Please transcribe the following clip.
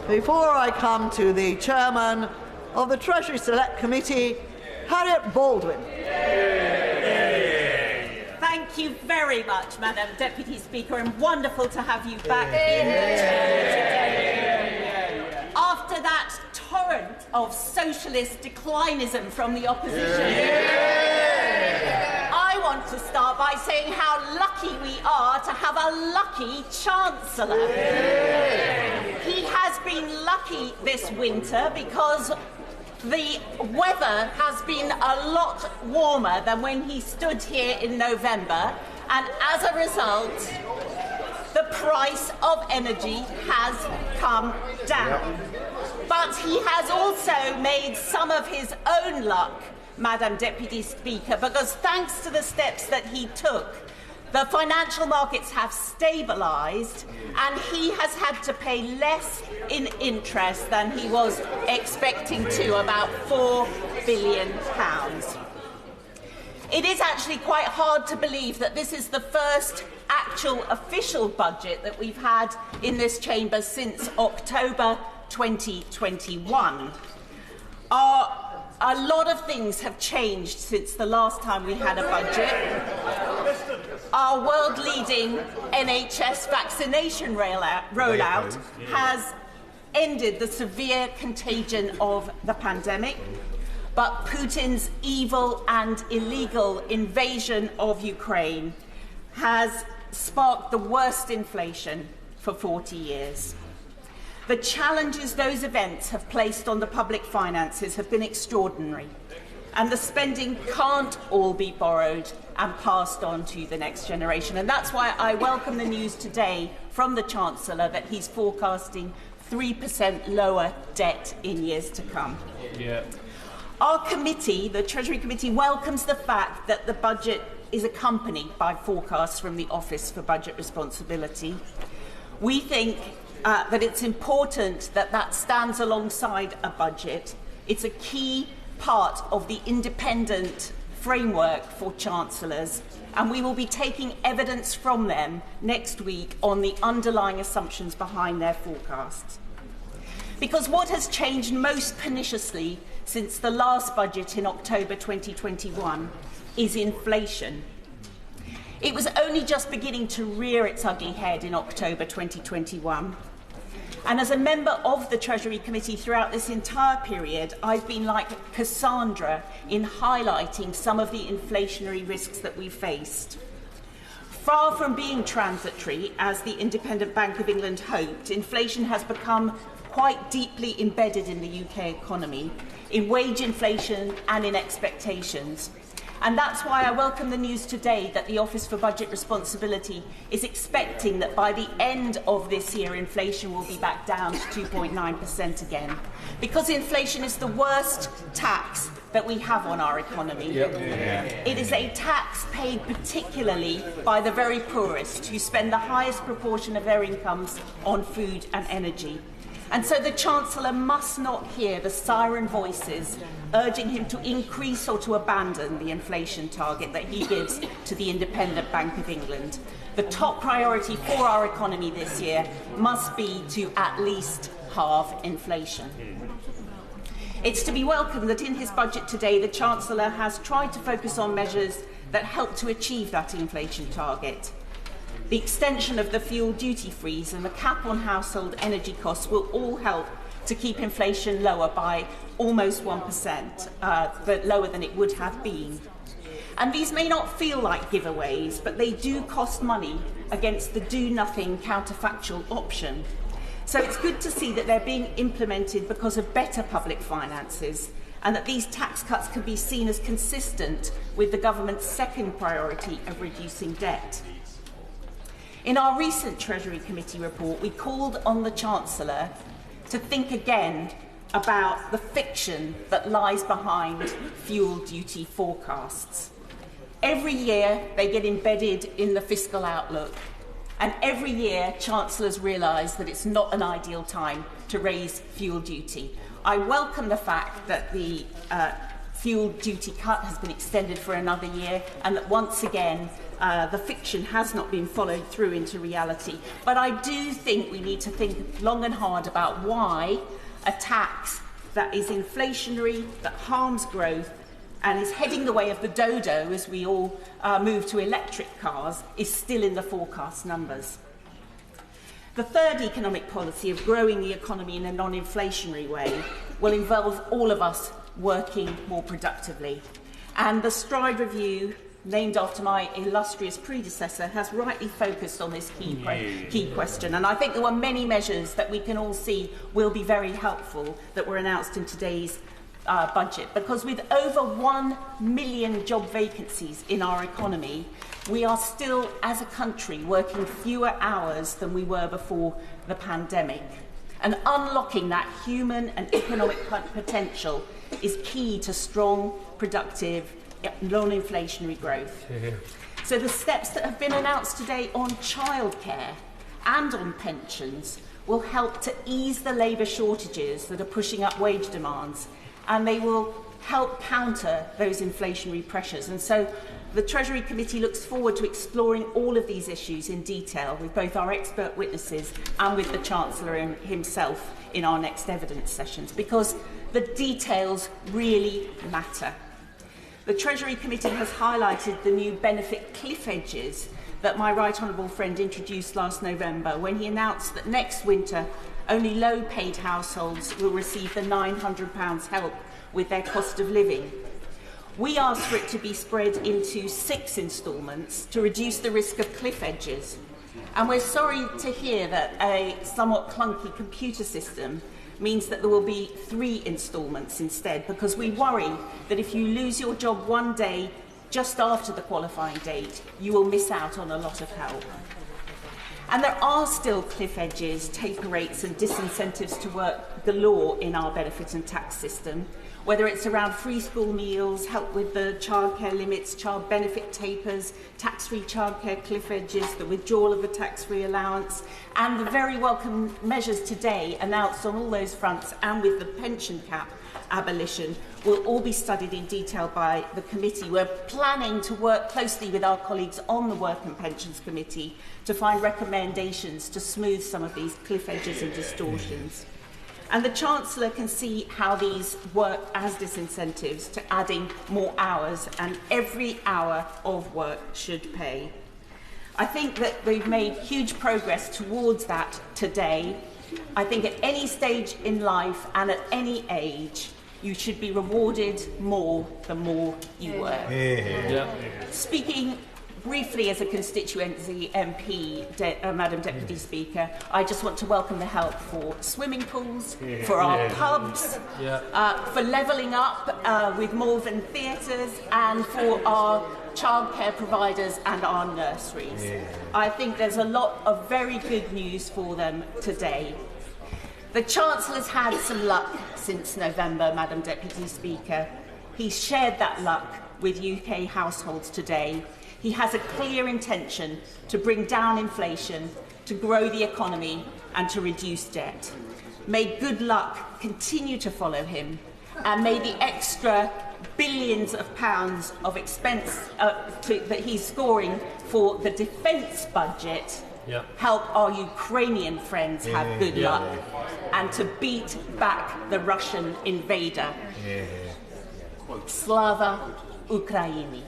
before I come to the chairman of the Treasury Select Committee, Harriett Baldwin. Thank you very much, Madam Deputy Speaker, and wonderful to have you back in the Chamber today. After that torrent of socialist declinism from the opposition, I want to start by saying how lucky we are to have a lucky Chancellor. He has been lucky this winter because the weather has been a lot warmer than when he stood here in November, and as a result, the price of energy has come down. But he has also made some of his own luck, Madam Deputy Speaker, because thanks to the steps that he took, the financial markets have stabilised and he has had to pay less in interest than he was expecting to, about £4 billion. It is actually quite hard to believe that this is the first actual official budget that we've had in this chamber since October 2021. A lot of things have changed since the last time we had a budget. Our world-leading NHS vaccination rollout has ended the severe contagion of the pandemic, but Putin's evil and illegal invasion of Ukraine has sparked the worst inflation for 40 years. The challenges those events have placed on the public finances have been extraordinary, and the spending can't all be borrowed and passed on to the next generation. And that's why I welcome the news today from the Chancellor that he's forecasting 3% lower debt in years to come. Yeah. Our committee, the Treasury Committee, welcomes the fact that the budget is accompanied by forecasts from the Office for Budget Responsibility. We think that it's important that that stands alongside a budget. It's a key part of the independent framework for chancellors, and we will be taking evidence from them next week on the underlying assumptions behind their forecasts. Because what has changed most perniciously since the last budget in October 2021 is inflation. It was only just beginning to rear its ugly head in October 2021. And as a member of the Treasury Committee throughout this entire period, I've been like Cassandra in highlighting some of the inflationary risks that we faced. Far from being transitory, as the Independent Bank of England hoped, inflation has become quite deeply embedded in the UK economy, in wage inflation and in expectations. And that's why I welcome the news today that the Office for Budget Responsibility is expecting that by the end of this year, inflation will be back down to 2.9% again. Because inflation is the worst tax that we have on our economy. It is a tax paid particularly by the very poorest, who spend the highest proportion of their incomes on food and energy. And so the Chancellor must not hear the siren voices urging him to increase or to abandon the inflation target that he gives to the Independent Bank of England. The top priority for our economy this year must be to at least halve inflation. It's to be welcomed that in his budget today, the Chancellor has tried to focus on measures that help to achieve that inflation target. The extension of the fuel duty freeze and the cap on household energy costs will all help to keep inflation lower by almost 1%, but lower than it would have been. And these may not feel like giveaways, but they do cost money against the do-nothing counterfactual option. So it's good to see that they're being implemented because of better public finances, and that these tax cuts can be seen as consistent with the government's second priority of reducing debt. In our recent Treasury Committee report, we called on the Chancellor to think again about the fiction that lies behind fuel duty forecasts. Every year they get embedded in the fiscal outlook, and every year Chancellors realise that it's not an ideal time to raise fuel duty. I welcome the fact that the fuel duty cut has been extended for another year, and that once again the fiction has not been followed through into reality. But I do think we need to think long and hard about why a tax that is inflationary, that harms growth, and is heading the way of the dodo as we all move to electric cars, is still in the forecast numbers. The third economic policy of growing the economy in a non-inflationary way will involve all of us working more productively. And the Stride Review, named after my illustrious predecessor, has rightly focused on this key question. And I think there were many measures that we can all see will be very helpful that were announced in today's budget, because with over 1 million job vacancies in our economy, we are still, as a country, working fewer hours than we were before the pandemic. And unlocking that human and economic potential is key to strong, productive, non-inflationary growth. So the steps that have been announced today on childcare and on pensions will help to ease the labour shortages that are pushing up wage demands, and they will help counter those inflationary pressures. And so the Treasury Committee looks forward to exploring all of these issues in detail with both our expert witnesses and with the Chancellor himself in our next evidence sessions, because the details really matter. The Treasury Committee has highlighted the new benefit cliff edges that my right honourable friend introduced last November when he announced that next winter only low-paid households will receive the £900 help with their cost of living. We asked for it to be spread into 6 instalments to reduce the risk of cliff edges. And we're sorry to hear that a somewhat clunky computer system means that there will be 3 instalments instead, because we worry that if you lose your job one day just after the qualifying date, you will miss out on a lot of help. And there are still cliff edges, taper rates and disincentives to work galore in our benefit and tax system, whether it's around free school meals, help with the childcare limits, child benefit tapers, tax-free childcare cliff edges, the withdrawal of the tax-free allowance, and the very welcome measures today announced on all those fronts, and with the pension cap abolition, will all be studied in detail by the committee. We're planning to work closely with our colleagues on the Work and Pensions Committee to find recommendations to smooth some of these cliff edges and distortions. And the Chancellor can see how these work as disincentives to adding more hours, and every hour of work should pay. I think that we've made huge progress towards that today. I think at any stage in life and at any age, you should be rewarded more the more you work. Speaking briefly as a constituency MP, Madam Deputy Speaker, I just want to welcome the help for swimming pools, for our pubs, for levelling up with Malvern theatres, and for our childcare providers and our nurseries. I think there's a lot of very good news for them today. The Chancellor's had some luck since November, Madam Deputy Speaker. He's shared that luck with UK households today. He has a clear intention to bring down inflation, to grow the economy and to reduce debt. May good luck continue to follow him, and may the extra billions of pounds of expense that he's scoring for the defence budget help our Ukrainian friends have good luck and to beat back the Russian invader. Slava Ukraini.